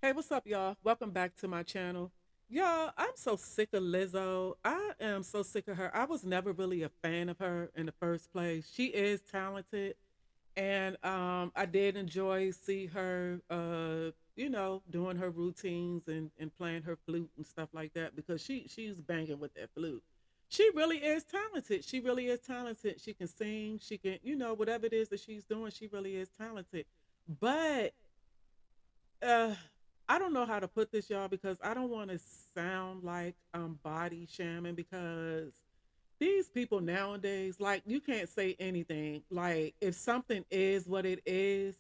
Hey, what's up, y'all? Welcome back to my channel. Y'all, I'm so sick of Lizzo. I am so sick of her. I was never really a fan of her in the first place. She is talented, and I did enjoy see her, doing her routines and playing her flute and stuff like that because she's banging with that flute. She really is talented. She really is talented. She can sing. She can, whatever it is that she's doing, she really is talented. But uh I don't know how to put this, y'all, because I don't want to sound like I'm body shaming because these people nowadays, like, you can't say anything. Like, if something is what it is,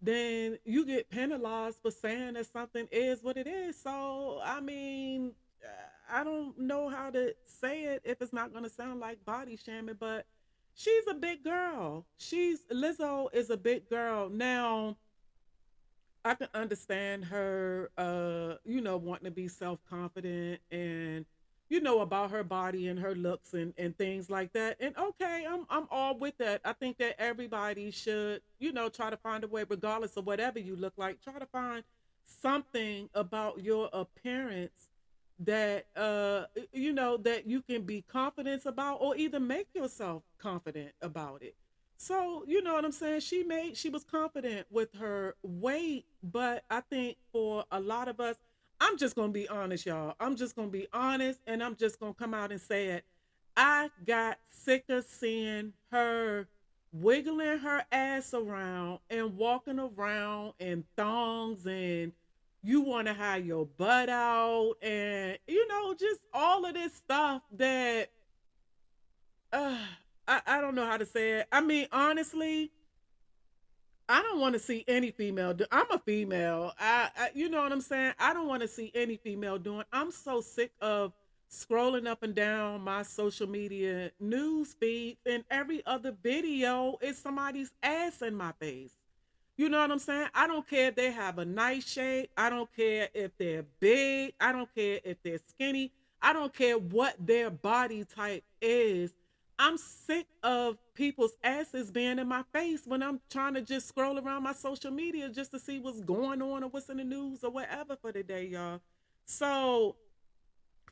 then you get penalized for saying that something is what it is. So, I mean, I don't know how to say it if it's not going to sound like body shaming, but she's a big girl. Lizzo is a big girl. Now, I can understand her, wanting to be self confident and, about her body and her looks and things like that. And okay, I'm all with that. I think that everybody should, try to find a way, regardless of whatever you look like, try to find something about your appearance that that you can be confident about or either make yourself confident about it. So, you know what I'm saying? She was confident with her weight, but I think for a lot of us, I'm just going to be honest, y'all. I'm just going to be honest and I'm just going to come out and say it. I got sick of seeing her wiggling her ass around and walking around in thongs, and you want to have your butt out, and just all of this stuff that uh, I don't know how to say it. I mean, honestly, I don't want to see any female I'm a female. You know what I'm saying? I don't want to see any female doing. I'm so sick of scrolling up and down my social media news feed, and every other video is somebody's ass in my face. You know what I'm saying? I don't care if they have a nice shape. I don't care if they're big. I don't care if they're skinny. I don't care what their body type is. I'm sick of people's asses being in my face when I'm trying to just scroll around my social media just to see what's going on or what's in the news or whatever for the day, y'all. So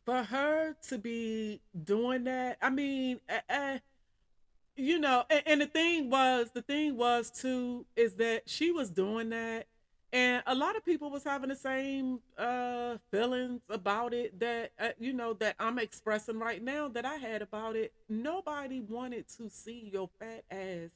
for her to be doing that, I mean, and the thing was too is that she was doing that, and a lot of people was having the same feelings about it that that I'm expressing right now that I had about it. Nobody wanted to see your fat ass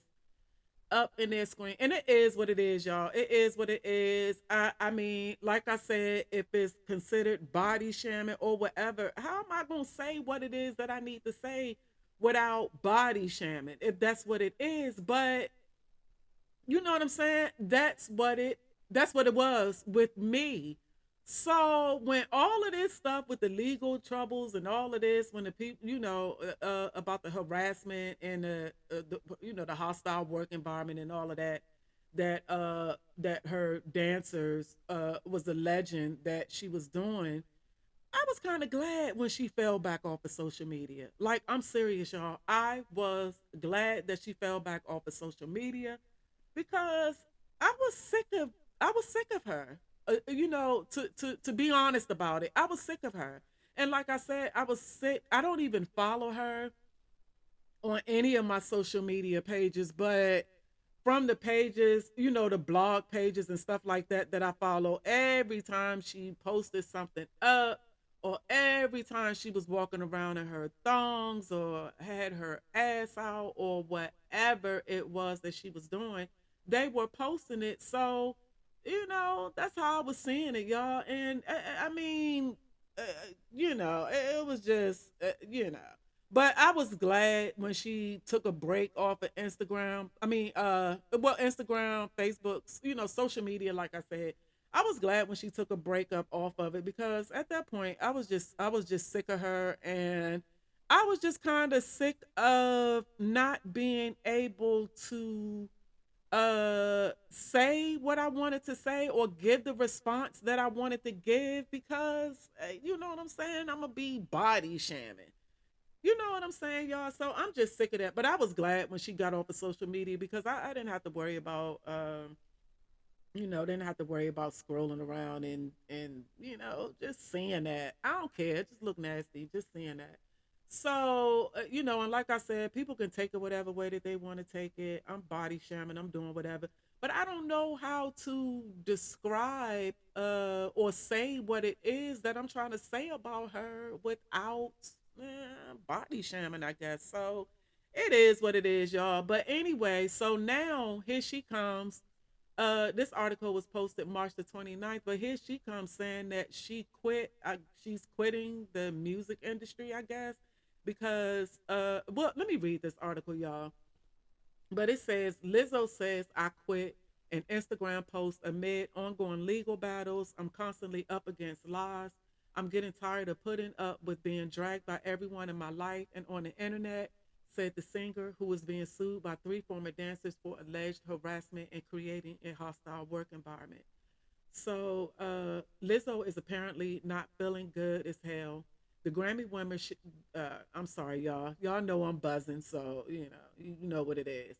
up in their screen, and it is what it is, y'all. It is what it is. I mean, like I said, if it's considered body shaming or whatever, how am I gonna say what it is that I need to say without body shaming, if that's what it is? But you know what I'm saying? That's what it was with me. So when all of this stuff with the legal troubles and all of this, when the people, about the harassment and the hostile work environment and all of that, that her dancers was a legend that she was doing, I was kind of glad when she fell back off of social media. Like, I'm serious, y'all. I was glad that she fell back off of social media because I was sick of I was sick of her. To be honest about it, I was sick of her. And like I said, I was sick. I don't even follow her on any of my social media pages, but from the pages, the blog pages and stuff like that that I follow, every time she posted something up or every time she was walking around in her thongs or had her ass out or whatever it was that she was doing, they were posting it. So, that's how I was seeing it, y'all. And I mean, uh, it was just, but I was glad when she took a break off of Instagram. I mean, Instagram, Facebook, social media, like I said. I was glad when she took a break up off of it because at that point I was just sick of her, and I was just kind of sick of not being able to say what I wanted to say or give the response that I wanted to give because you know what I'm saying? I'm gonna be body shaming. You know what I'm saying, y'all? So I'm just sick of that. But I was glad when she got off of social media because I didn't have to worry about They didn't have to worry about scrolling around and just seeing that. I don't care. It just look nasty. Just seeing that. So and like I said, people can take it whatever way that they want to take it. I'm body shaming. I'm doing whatever, but I don't know how to describe or say what it is that I'm trying to say about her without body shaming, I guess. So it is what it is, y'all. But anyway, so now here she comes. This article was posted March the 29th, but here she comes saying that she's quitting the music industry, I guess, because well, let me read this article, y'all. But it says Lizzo says I quit an Instagram post amid ongoing legal battles. I'm constantly up against lies. I'm getting tired of putting up with being dragged by everyone in my life and on the internet, said the singer who was being sued by three former dancers for alleged harassment and creating a hostile work environment. So Lizzo is apparently not feeling good as hell. The Grammy winner, I'm sorry, y'all. Y'all know I'm buzzing, so you know what it is.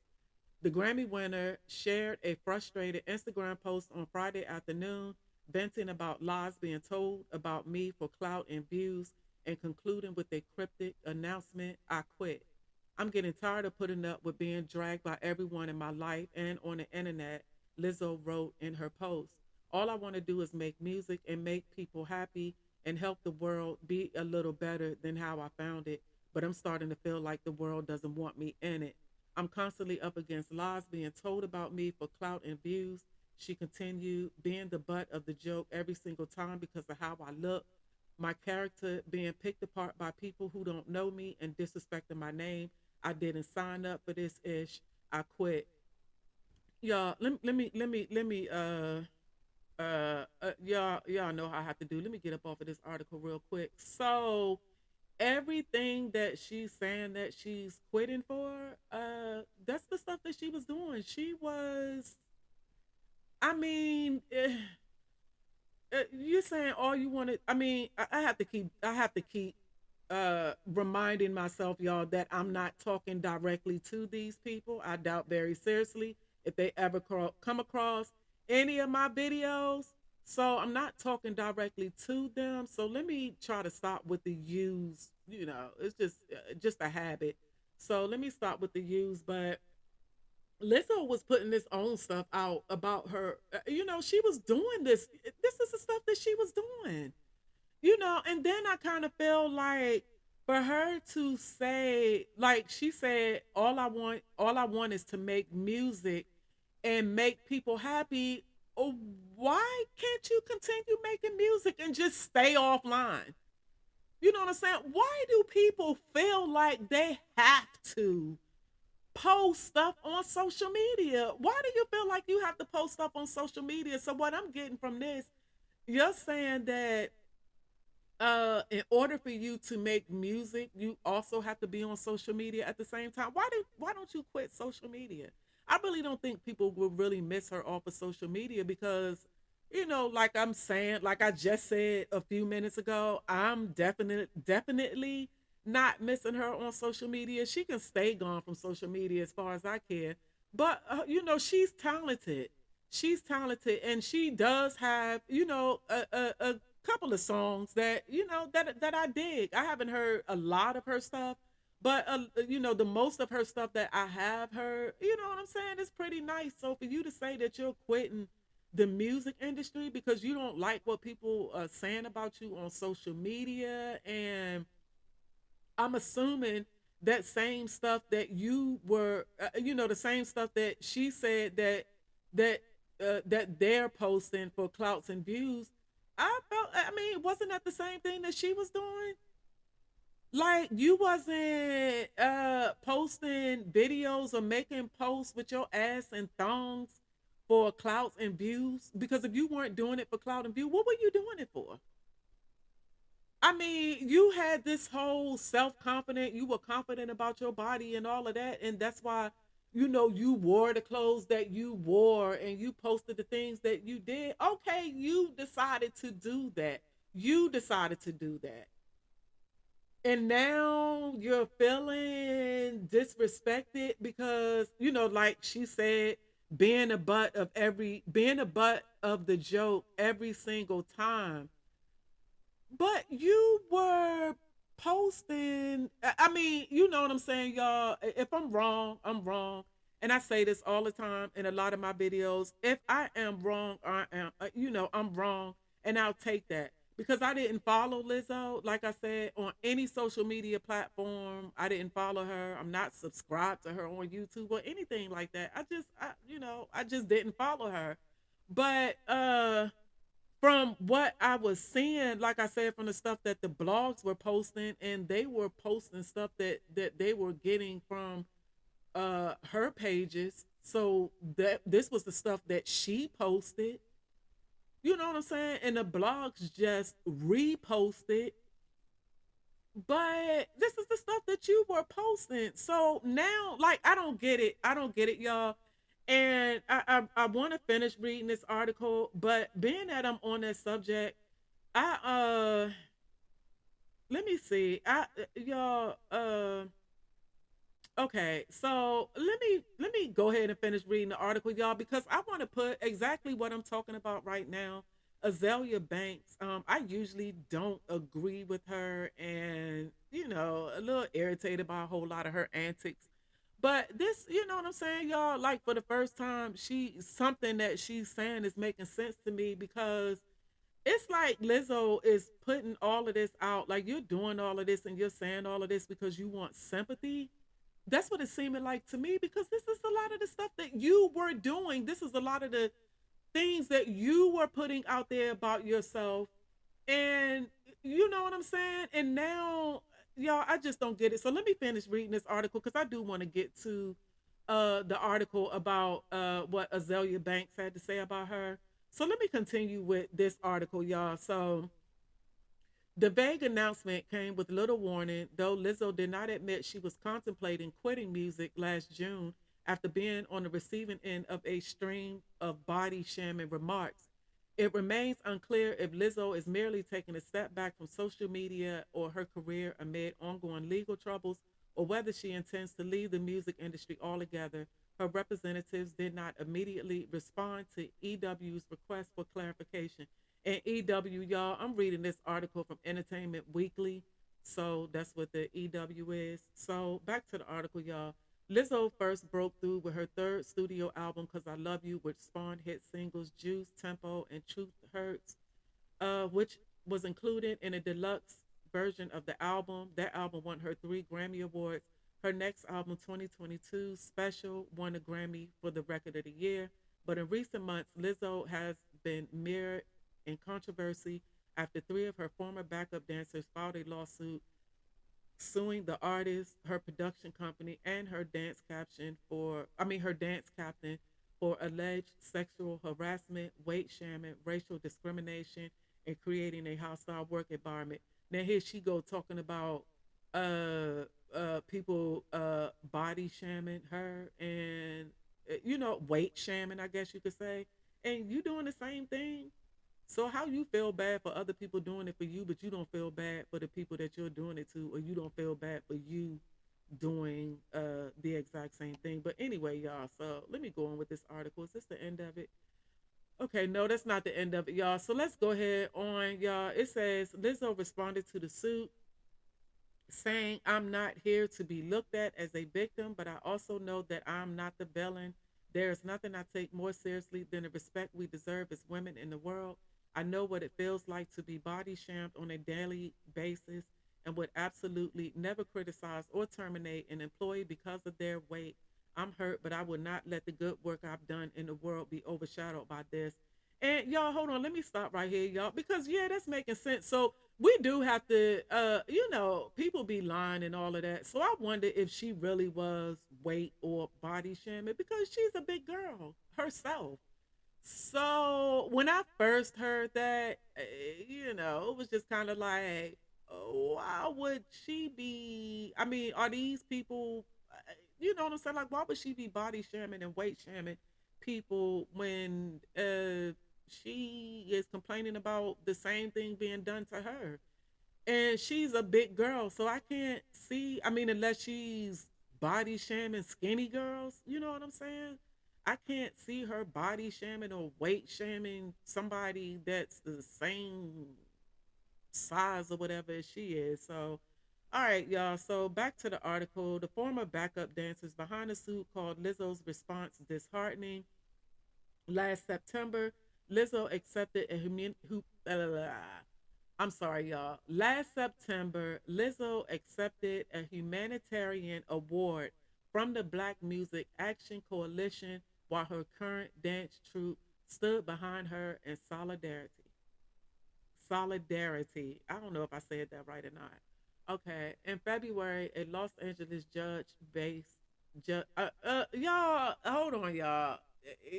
The Grammy winner shared a frustrated Instagram post on Friday afternoon, venting about lies being told about me for clout and views, and concluding with a cryptic announcement: I quit. I'm getting tired of putting up with being dragged by everyone in my life and on the internet, Lizzo wrote in her post. All I want to do is make music and make people happy and help the world be a little better than how I found it. But I'm starting to feel like the world doesn't want me in it. I'm constantly up against lies being told about me for clout and views. She continued, being the butt of the joke every single time because of how I look. My character being picked apart by people who don't know me and disrespecting my name. I didn't sign up for this ish. I quit. Y'all, y'all know how I have to do. Let me get up off of this article real quick. So everything that she's saying that she's quitting for, that's the stuff that she was doing. She was, I mean, you're saying all you wanted. I mean, I have to keep reminding myself, y'all, that I'm not talking directly to these people. I doubt very seriously if they ever come across any of my videos. So I'm not talking directly to them. So let me try to stop with the use. It's just a habit. So let me stop with the use. But Lizzo was putting this own stuff out about her. She was doing this. This is the stuff that she was doing. And then I kind of feel like for her to say, like she said, all I want is to make music and make people happy. Oh, why can't you continue making music and just stay offline? You know what I'm saying? Why do people feel like they have to post stuff on social media? Why do you feel like you have to post stuff on social media? So what I'm getting from this, you're saying that in order for you to make music, you also have to be on social media at the same time. Why don't you quit social media? I really don't think people will really miss her off of social media because, like I'm saying, like I just said a few minutes ago, I'm definitely not missing her on social media. She can stay gone from social media as far as I care. But she's talented. She's talented, and she does have a couple of songs that that I dig. I haven't heard a lot of her stuff, but the most of her stuff that I have heard, you know what I'm saying, is pretty nice. So for you to say that you're quitting the music industry because you don't like what people are saying about you on social media, and I'm assuming that same stuff that you were, the same stuff that she said that that they're posting for clouts and views. I mean, wasn't that the same thing that she was doing? Like you wasn't posting videos or making posts with your ass and thongs for clouts and views, because if you weren't doing it for clout and view, what were you doing it for? I mean, you had this whole self confident, you were confident about your body and all of that. And that's why, you wore the clothes that you wore and you posted the things that you did. Okay, you decided to do that. You decided to do that. And now you're feeling disrespected because, like she said, being a butt of the joke every single time. But you were posting. I mean, you know what I'm saying, y'all. If I'm wrong, I'm wrong. And I say this all the time in a lot of my videos. If I am wrong, I am, I'm wrong. And I'll take that. Because I didn't follow Lizzo, like I said, on any social media platform. I didn't follow her. I'm not subscribed to her on YouTube or anything like that. I just didn't follow her. But from what I was seeing, like I said, from the stuff that the blogs were posting, and they were posting stuff that they were getting from her pages. So that this was the stuff that she posted. You know what I'm saying? And the blogs just reposted. But this is the stuff that you were posting. So now, like, I don't get it. I don't get it, y'all. And I want to finish reading this article, but being that I'm on that subject, I let me see. I y'all okay. So let me go ahead and finish reading the article, y'all, because I want to put exactly what I'm talking about right now. Azealia Banks. I usually don't agree with her, and a little irritated by a whole lot of her antics. But this, you know what I'm saying, y'all? Like, for the first time, something that she's saying is making sense to me, because it's like Lizzo is putting all of this out. Like, you're doing all of this and you're saying all of this because you want sympathy. That's what it's seeming like to me, because this is a lot of the stuff that you were doing. This is a lot of the things that you were putting out there about yourself. And you know what I'm saying? And now, y'all, I just don't get it. So let me finish reading this article, because I do want to get to the article about what Azealia Banks had to say about her. So let me continue with this article, y'all. So the vague announcement came with little warning, though Lizzo did not admit she was contemplating quitting music last June after being on the receiving end of a stream of body shaming remarks. It remains unclear if Lizzo is merely taking a step back from social media or her career amid ongoing legal troubles, or whether she intends to leave the music industry altogether. Her representatives did not immediately respond to EW's request for clarification. And EW, y'all, I'm reading this article from Entertainment Weekly. So that's what the EW is. So back to the article, y'all. Lizzo first broke through with her third studio album, Cause I Love You, which spawned hit singles Juice, Tempo, and Truth Hurts, which was included in a deluxe version of the album. That album won her 3 Grammy Awards. Her next album, 2022 Special, won a Grammy for the Record of the Year. But in recent months, Lizzo has been mirrored in controversy after 3 of her former backup dancers filed a lawsuit suing the artist, her production company, and her dance captain for alleged sexual harassment, weight shaming, racial discrimination, and creating a hostile work environment. Now here she go talking about people body shaming her, and weight shaming, I guess you could say. And you doing the same thing. So how you feel bad for other people doing it for you, but you don't feel bad for the people that you're doing it to, or you don't feel bad for you doing the exact same thing. But anyway, y'all, so let me go on with this article. Is this the end of it? Okay, no, that's not the end of it, y'all. So let's go ahead on, y'all. It says Lizzo responded to the suit saying, I'm not here to be looked at as a victim, but I also know that I'm not the villain. There is nothing I take more seriously than the respect we deserve as women in the world. I know what it feels like to be body shamed on a daily basis, and would absolutely never criticize or terminate an employee because of their weight. I'm hurt, but I will not let the good work I've done in the world be overshadowed by this. And y'all, hold on, let me stop right here, y'all, because yeah, that's making sense. So we do have to, people be lying and all of that. So I wonder if she really was weight or body shaming, because she's a big girl herself. So when I first heard that, it was just kind of like, oh, why would she be? I mean, are these people, you know what I'm saying? Like, why would she be body shaming and weight shaming people when she is complaining about the same thing being done to her? And she's a big girl, so I can't see. I mean, unless she's body shaming skinny girls, you know what I'm saying? I can't see her body shaming or weight shaming somebody that's the same size or whatever as she is. So, all right, y'all. So back to the article. The former backup dancers behind the suit called Lizzo's response disheartening. Last September, Lizzo accepted a I'm sorry, y'all. Last September, Lizzo accepted a humanitarian award from the Black Music Action Coalition while her current dance troupe stood behind her in solidarity. Solidarity. I don't know if I said that right or not. Okay. In February, a Los Angeles judge based y'all, hold on, y'all.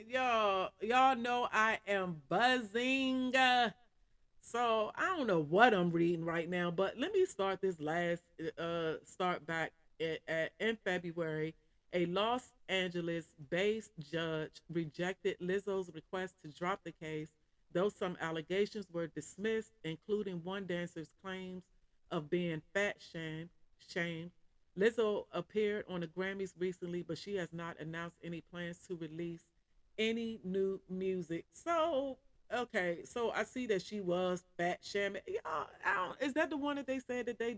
Y'all know I am buzzing. So I don't know what I'm reading right now, but let me start this last start back in February. A Los Angeles based judge rejected Lizzo's request to drop the case, though some allegations were dismissed, including one dancer's claims of being shamed. Lizzo appeared on the Grammys recently, but she has not announced any plans to release any new music. So okay, so I see that she was fat shaming. Y'all, is that the one that they said that they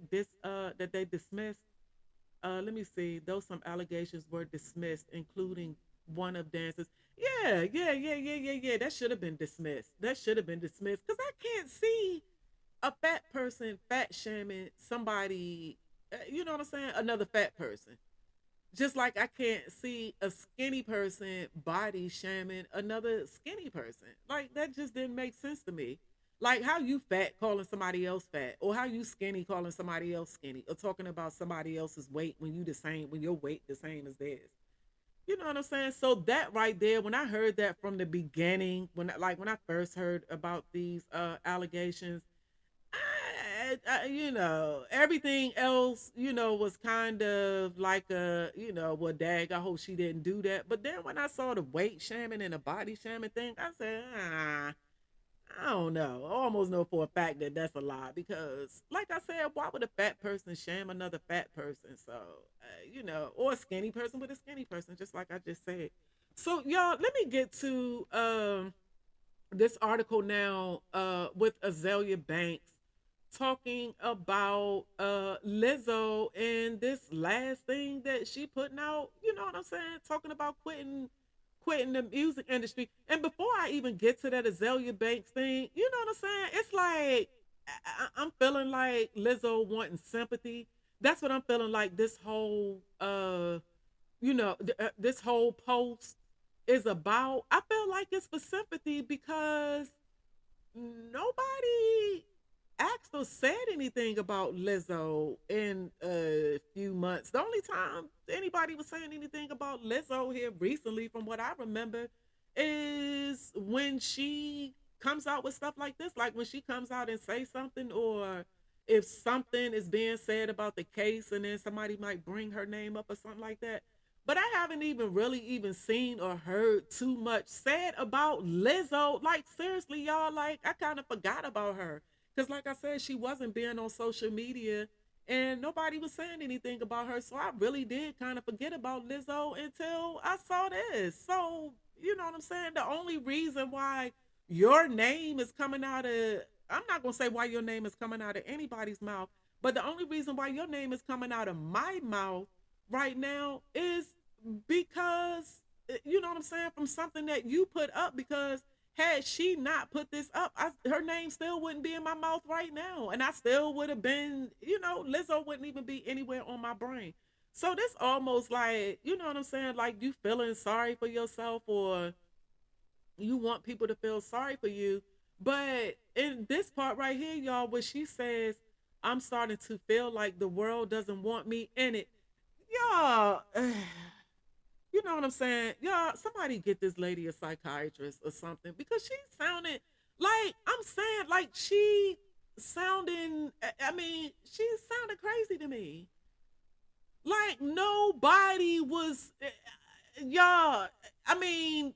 dismissed? Let me see. Though some allegations were dismissed, including one of dancers. Yeah. That should have been dismissed. That should have been dismissed because I can't see a fat person fat shaming somebody. You know what I'm saying? Another fat person. Just like I can't see a skinny person body shaming another skinny person. Like that just didn't make sense to me. Like how you fat calling somebody else fat, or how you skinny calling somebody else skinny, or talking about somebody else's weight when you the same, when your weight the same as theirs. You know what I'm saying? So that right there, when I heard that from the beginning, when I first heard about these allegations, everything else, was kind of like well, dag, I hope she didn't do that. But then when I saw the weight shaming and the body shaming thing, I said, I don't know. I almost know for a fact that that's a lie because, like I said, why would a fat person shame another fat person? So, or a skinny person with a skinny person, just like I just said. So, y'all, let me get to this article now with Azealia Banks talking about Lizzo and this last thing that she putting out, you know what I'm saying? Talking about quitting the music industry. And before I even get to that Azealia Banks thing, you know what I'm saying? It's like I'm feeling like Lizzo wanting sympathy. That's what I'm feeling like this whole this whole post is about. I feel like it's for sympathy because nobody asked or said anything about Lizzo in a few months. The only time anybody was saying anything about Lizzo here recently, from what I remember, is when she comes out with stuff like this. Like when she comes out and say something, or if something is being said about the case and then somebody might bring her name up or something like that. But I haven't even really even seen or heard too much said about Lizzo. Like seriously, y'all, like I kind of forgot about her. Cause like I said, she wasn't being on social media and nobody was saying anything about her. So I really did kind of forget about Lizzo until I saw this. So, you know what I'm saying? The only reason why your name is coming out of, I'm not gonna say why your name is coming out of anybody's mouth, but the only reason why your name is coming out of my mouth right now is because you know what I'm saying, from something that you put up. Because had she not put this up, her name still wouldn't be in my mouth right now, and I still would have been, Lizzo wouldn't even be anywhere on my brain. So this almost like, you know what I'm saying, like you feeling sorry for yourself, or you want people to feel sorry for you. But in this part right here, y'all, where she says, I'm starting to feel like the world doesn't want me in it. Y'all, you know what I'm saying? Y'all, somebody get this lady a psychiatrist or something, because she sounded like, I'm saying, like she sounding, I mean, she sounded crazy to me. Like nobody was, y'all, I mean,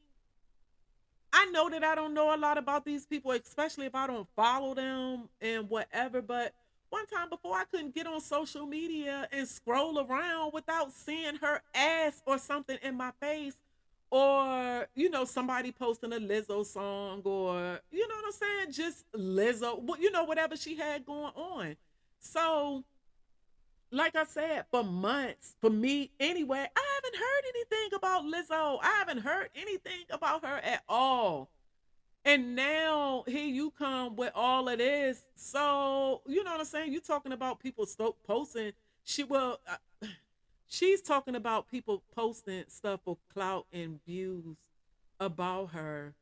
I know that I don't know a lot about these people, especially if I don't follow them and whatever. But one time before, I couldn't get on social media and scroll around without seeing her ass or something in my face or somebody posting a Lizzo song, or you know what I'm saying, just Lizzo, whatever she had going on. So like I said, for months, for me anyway, I haven't heard anything about Lizzo. I haven't heard anything about her at all. And now here you come with all of this. So, you know what I'm saying? You talking about people posting. She well, she's talking about people posting stuff for clout and views about her,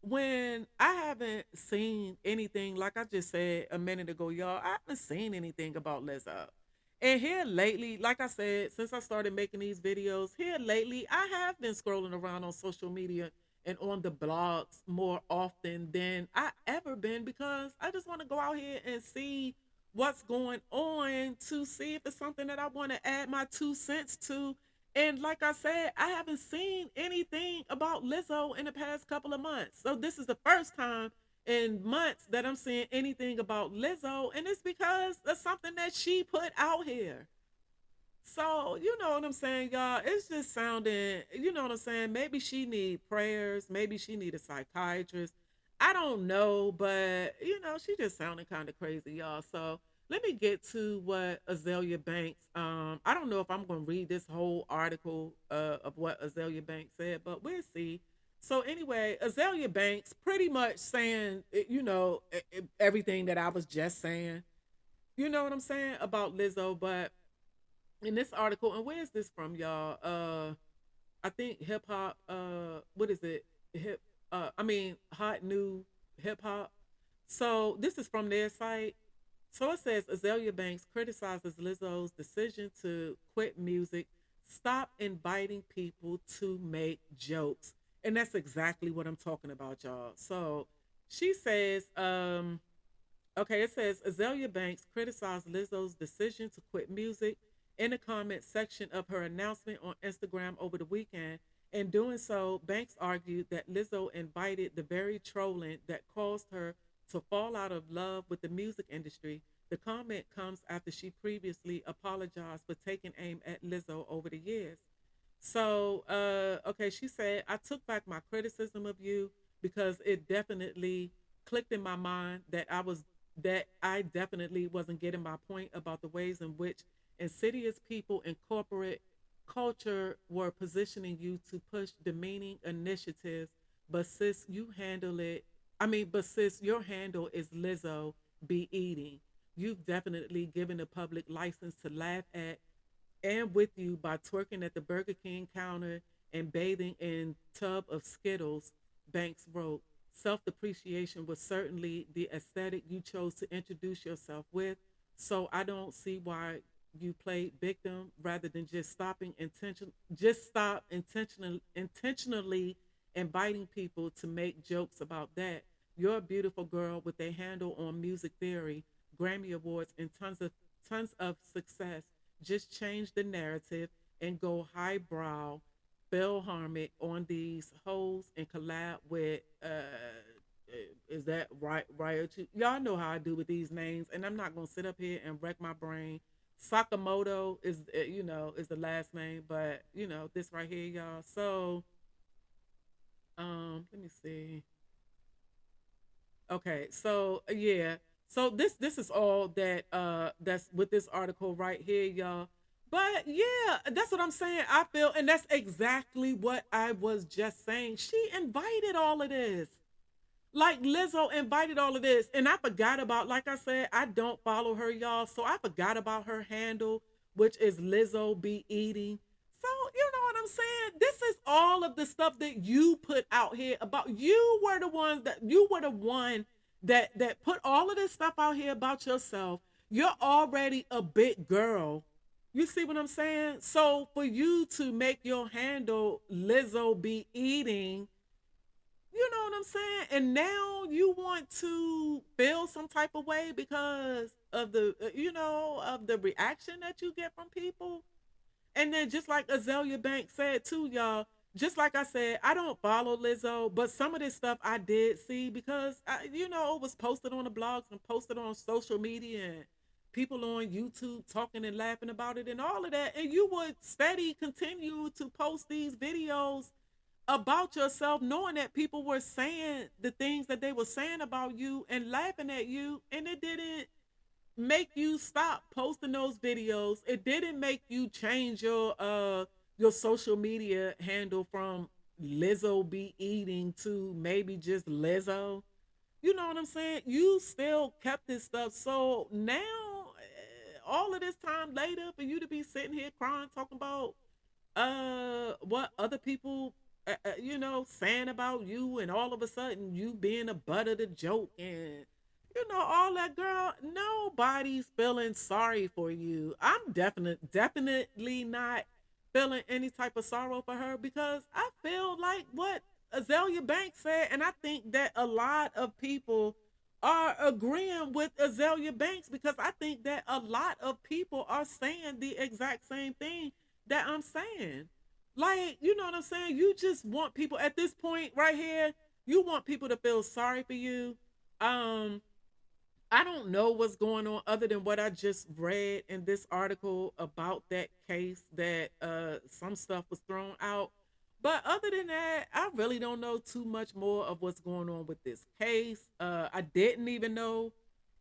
when I haven't seen anything, like I just said a minute ago, y'all, I haven't seen anything about Lizzo. And here lately, like I said, since I started making these videos, here lately, I have been scrolling around on social media and on the blogs more often than I ever been, because I just want to go out here and see what's going on, to see if it's something that I want to add my 2 cents to. And like I said, I haven't seen anything about Lizzo in the past couple of months. So this is the first time in months that I'm seeing anything about Lizzo, and it's because of something that she put out here. So, you know what I'm saying, y'all? It's just sounding, you know what I'm saying? Maybe she need prayers, maybe she need a psychiatrist. I don't know, but she just sounding kind of crazy, y'all. So let me get to what Azealia Banks. I don't know if I'm gonna read this whole article of what Azealia Banks said, but we'll see. So anyway, Azealia Banks pretty much saying, everything that I was just saying. You know what I'm saying about Lizzo, but in this article, and where is this from, y'all? I think hip hop. What is it? Hip. I mean, hot new hip hop. So this is from their site. So it says Azealia Banks criticizes Lizzo's decision to quit music, stop inviting people to make jokes, and that's exactly what I'm talking about, y'all. So she says, okay, it says Azealia Banks criticized Lizzo's decision to quit music in the comment section of her announcement on Instagram over the weekend. In doing so, Banks argued that Lizzo invited the very trolling that caused her to fall out of love with the music industry. The comment comes after she previously apologized for taking aim at Lizzo over the years. So, okay, she said, I took back my criticism of you because it definitely clicked in my mind that I definitely wasn't getting my point about the ways in which insidious people in corporate culture were positioning you to push demeaning initiatives, but sis, your handle is Lizzo be eating. You've definitely given the public license to laugh at and with you by twerking at the Burger King counter and bathing in tub of Skittles, Banks wrote. Self depreciation was certainly the aesthetic you chose to introduce yourself with, so I don't see why you played victim rather than just stop intentionally inviting people to make jokes about that. You're a beautiful girl with a handle on music theory, Grammy Awards, and tons of success. Just change the narrative and go highbrow, philharmonic on these hoes and collab with is that right? Y'all know how I do with these names, and I'm not gonna sit up here and wreck my brain. Sakamoto is the last name, but this right here, y'all. So let me see. Okay, so yeah, so this is all that's with this article right here, y'all. But yeah, that's what I'm saying. I feel, and that's exactly what I was just saying. She invited all of this. Like Lizzo invited all of this, and I forgot about. Like I said, I don't follow her, y'all, so I forgot about her handle, which is Lizzo be eating. So you know what I'm saying. This is all of the stuff that you put out here about. You were the one that put all of this stuff out here about yourself. You're already a big girl. You see what I'm saying? So for you to make your handle Lizzo be eating, you know what I'm saying? And now you want to feel some type of way because of the reaction that you get from people. And then just like Azealia Banks said too, y'all, just like I said, I don't follow Lizzo, but some of this stuff I did see because it was posted on the blogs and posted on social media, and people on YouTube talking and laughing about it and all of that. And you would steady continue to post these videos about yourself, knowing that people were saying the things that they were saying about you and laughing at you, and it didn't make you stop posting those videos. It didn't make you change your social media handle from Lizzo be eating to maybe just Lizzo. You know what I'm saying? You still kept this stuff. So now, all of this time later, for you to be sitting here crying, talking about what other people, saying about you, and all of a sudden you being a butt of the joke, and all that, girl, nobody's feeling sorry for you. I'm definitely not feeling any type of sorrow for her, because I feel like what Azealia Banks said, and I think that a lot of people are agreeing with Azealia Banks, because I think that a lot of people are saying the exact same thing that I'm saying. Like, you know what I'm saying? You just want people at this point right here, you want people to feel sorry for you. Um, I don't know what's going on other than what I just read in this article about that case, that some stuff was thrown out. But other than that, I really don't know too much more of what's going on with this case. I didn't even know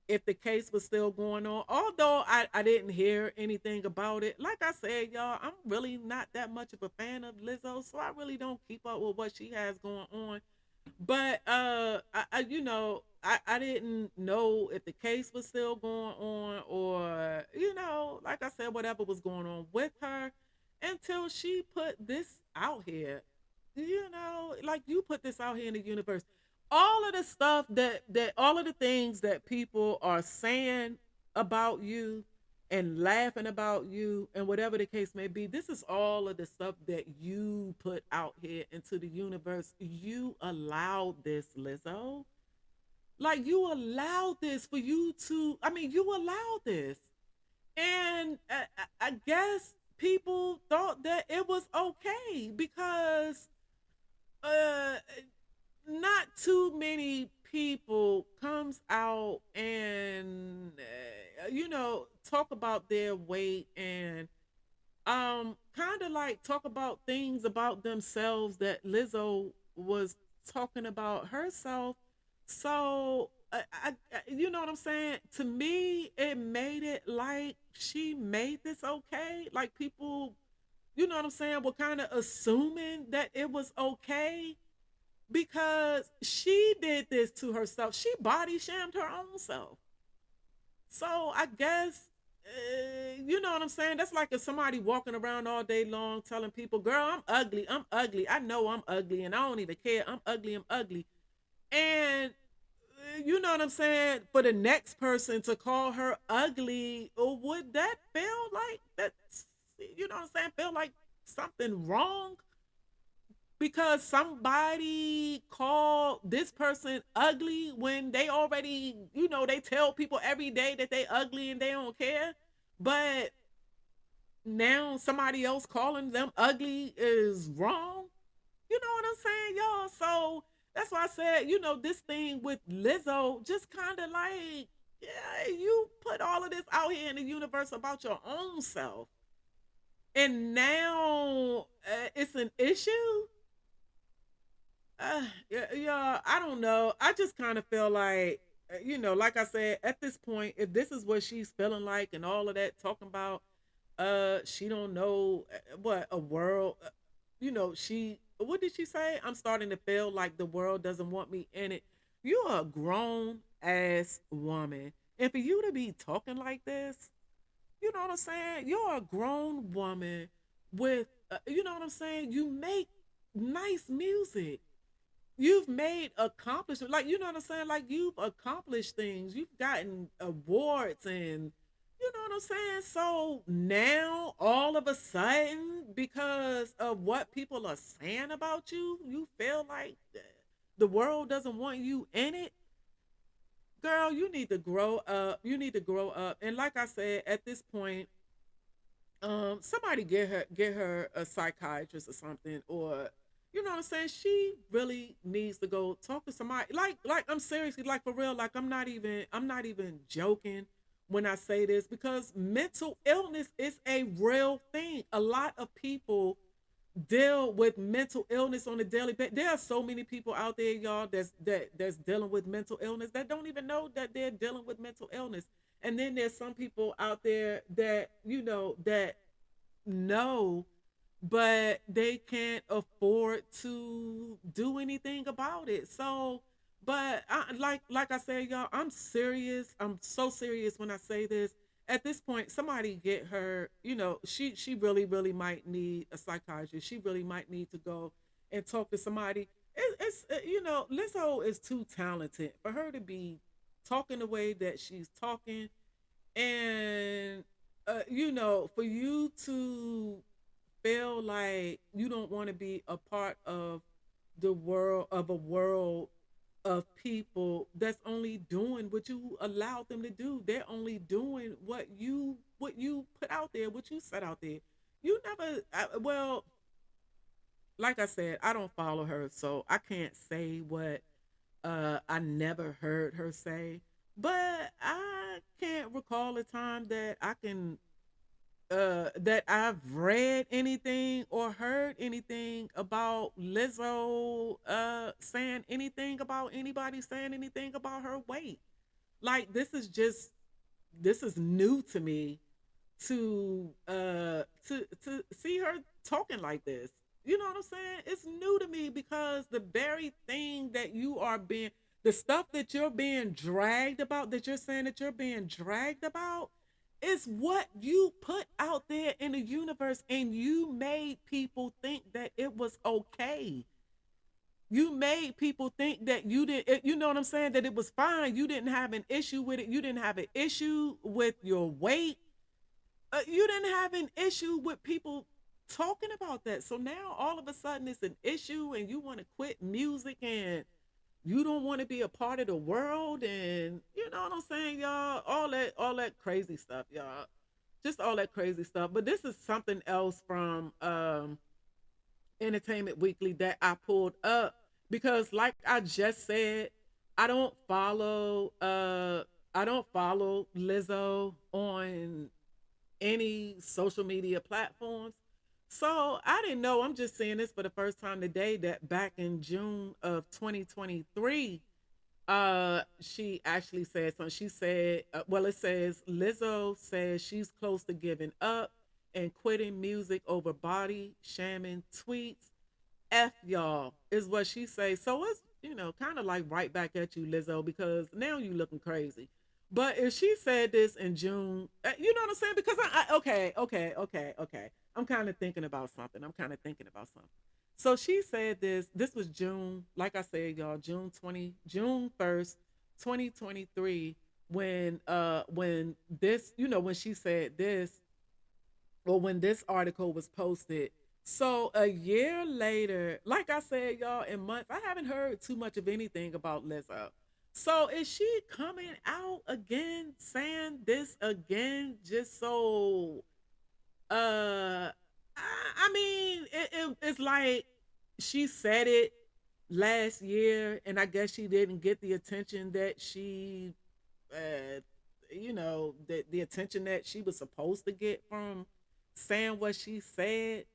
if the case was still going on, although I didn't hear anything about it. Like I said, y'all, I'm really not that much of a fan of Lizzo, so I really don't keep up with what she has going on. But I didn't know if the case was still going on, or like I said, whatever was going on with her, until she put this out here. Like, you put this out here in the universe. All of the stuff that all of the things that people are saying about you and laughing about you and whatever the case may be, this is all of the stuff that you put out here into the universe. You allowed this, Lizzo. Like, you allowed this for you to, I mean, you allowed this. And I guess people thought that it was okay, because uh not too many people comes out and talk about their weight, and kind of like talk about things about themselves that Lizzo was talking about herself. So you know what I'm saying? To me, it made it like she made this okay. Like, people, you know what I'm saying, were kind of assuming that it was okay, because she did this to herself. She body shamed her own self. So I guess, you know what I'm saying? That's like if somebody walking around all day long telling people, girl, I'm ugly. I'm ugly. I know I'm ugly and I don't even care. I'm ugly. I'm ugly. And you know what I'm saying? For the next person to call her ugly, or would that feel like that's, you know what I'm saying? Feel like something wrong, because somebody called this person ugly when they already, they tell people every day that they ugly and they don't care. But now somebody else calling them ugly is wrong. You know what I'm saying, y'all? So that's why I said, this thing with Lizzo just kind of like, yeah, you put all of this out here in the universe about your own self. And now it's an issue. Yeah, I don't know. I just kind of feel like, like I said, at this point, if this is what she's feeling like and all of that, talking about, she don't know what a world, what did she say? I'm starting to feel like the world doesn't want me in it. You're a grown ass woman, and for you to be talking like this, you know what I'm saying? You're a grown woman with, you know what I'm saying? You make nice music, you've made accomplishment, like, you know what I'm saying, like, you've accomplished things, you've gotten awards, and you know what I'm saying. So now all of a sudden, because of what people are saying about you, you feel like the world doesn't want you in it. Girl, you need to grow up. You need to grow up. And like I said, at this point, somebody get her a psychiatrist or something, or you know what I'm saying, she really needs to go talk to somebody. Like I'm seriously, like, for real, like, I'm not even joking when I say this, because mental illness is a real thing. A lot of people deal with mental illness on a daily basis. There are so many people out there, y'all, that's dealing with mental illness that don't even know that they're dealing with mental illness. And then there's some people out there that that know, but they can't afford to do anything about it. So, but like I said, y'all, I'm serious. I'm so serious when I say this. At this point, somebody get her. She really might need a psychiatrist. She really might need to go and talk to somebody. It's Lizzo is too talented for her to be talking the way that she's talking, and for you to feel like you don't want to be a part of a world of people that's only doing what you allowed them to do. They're only doing what you put out there, what you set out there. You never well, like I said, I don't follow her, so I can't say what I never heard her say. But I can't recall a time that I can that I've read anything or heard anything about Lizzo saying anything about anybody saying anything about her weight. Like this is new to me to see her talking like this. You know what I'm saying? It's new to me because the very thing that you are being the stuff that you're being dragged about, that you're saying that you're being dragged about, is what you put out there in the universe, and you made people think that it was okay. You made people think that you know what I'm saying, that it was fine. You didn't have an issue with it. You didn't have an issue with your weight. You didn't have an issue with people talking about that. So now all of a sudden it's an issue, and you want to quit music, and you don't want to be a part of the world, and you know what I'm saying, y'all. All that crazy stuff, y'all. Just all that crazy stuff. But this is something else from Entertainment Weekly that I pulled up because, like I just said, I don't follow Lizzo on any social media platforms. So I didn't know. I'm just seeing this for the first time today that back in June of 2023, she actually said something. She said, well, it says Lizzo says she's close to giving up and quitting music over body shaming tweets. F y'all is what she say. So it's kind of like right back at you, Lizzo, because now you looking crazy. But if she said this in June, you know what I'm saying? Because okay. I'm kind of thinking about something. So she said this. This was June, like I said, y'all, June 1st, 2023, when this, when she said this, or when this article was posted. So a year later, like I said, y'all, in months, I haven't heard too much of anything about Lizzo. So is she coming out again, saying this again, just so I mean, it's like she said it last year, and I guess she didn't get the attention that she uh the attention that she was supposed to get from saying what she said,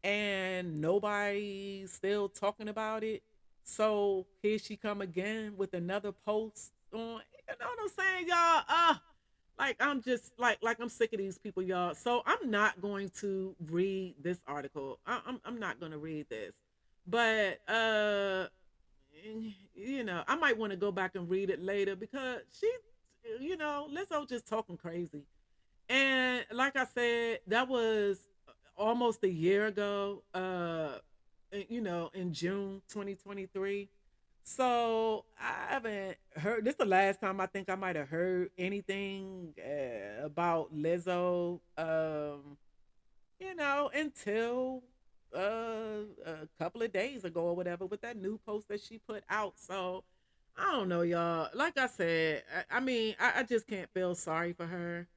and nobody's still talking about it. So here she come again with another post on, what I'm saying, y'all. Like I'm just like I'm sick of these people, y'all. So I'm not going to read this article. I'm not going to read this, but I might want to go back and read it later because Lizzo just talking crazy. And like I said, that was almost a year ago, in June 2023. So I haven't heard, this is the last time I think I might have heard anything about Lizzo, until a couple of days ago or whatever, with that new post that she put out. So I don't know, y'all. Like I said, I mean, I just can't feel sorry for her.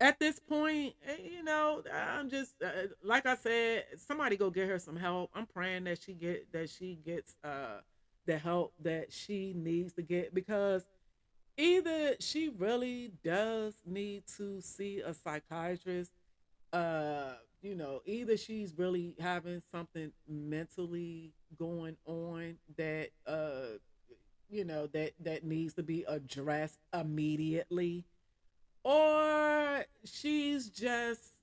At this point, I'm just like I said, somebody go get her some help. I'm praying that she gets the help that she needs to get, because either she really does need to see a psychiatrist, either she's really having something mentally going on that that needs to be addressed immediately, or she's just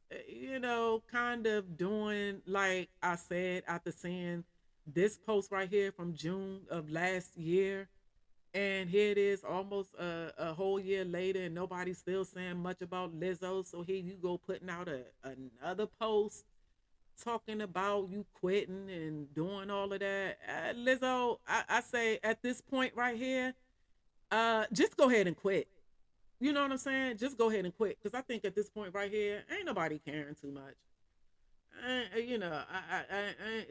kind of doing like I said after seeing this post right here from June of last year, and here it is almost a whole year later and nobody's still saying much about Lizzo. So here you go putting out another post talking about you quitting and doing all of that. Lizzo, I say at this point right here, just go ahead and quit. You know what I'm saying? Just go ahead and quit, because I think at this point right here, ain't nobody caring too much.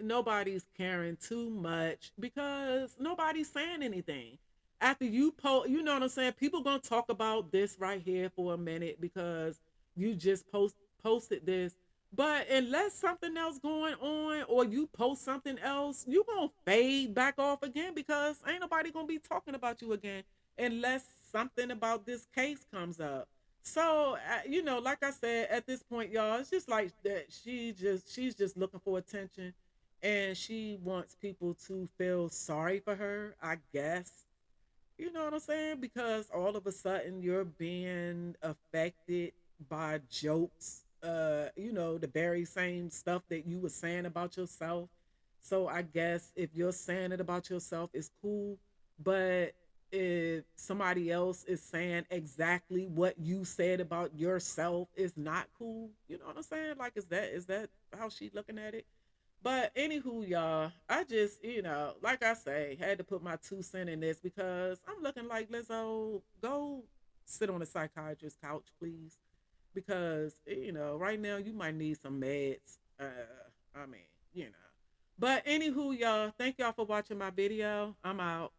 Nobody's caring too much because nobody's saying anything. After you post, you know what I'm saying? People gonna talk about this right here for a minute because you just posted this. But unless something else going on or you post something else, you gonna fade back off again because ain't nobody gonna be talking about you again unless something about this case comes up. So like I said, at this point, y'all, it's just like that. She's just looking for attention, and she wants people to feel sorry for her. I guess you know what I'm saying, because all of a sudden you're being affected by jokes. The very same stuff that you were saying about yourself. So I guess if you're saying it about yourself, it's cool, but if somebody else is saying exactly what you said about yourself is not cool. You know what I'm saying? Like, is that how she looking at it? But anywho, y'all, I just, like I say, had to put my 2 cents in this because I'm looking like Lizzo, go sit on a psychiatrist's couch, please. Because, right now you might need some meds. I mean, you know. But anywho, y'all, thank y'all for watching my video. I'm out.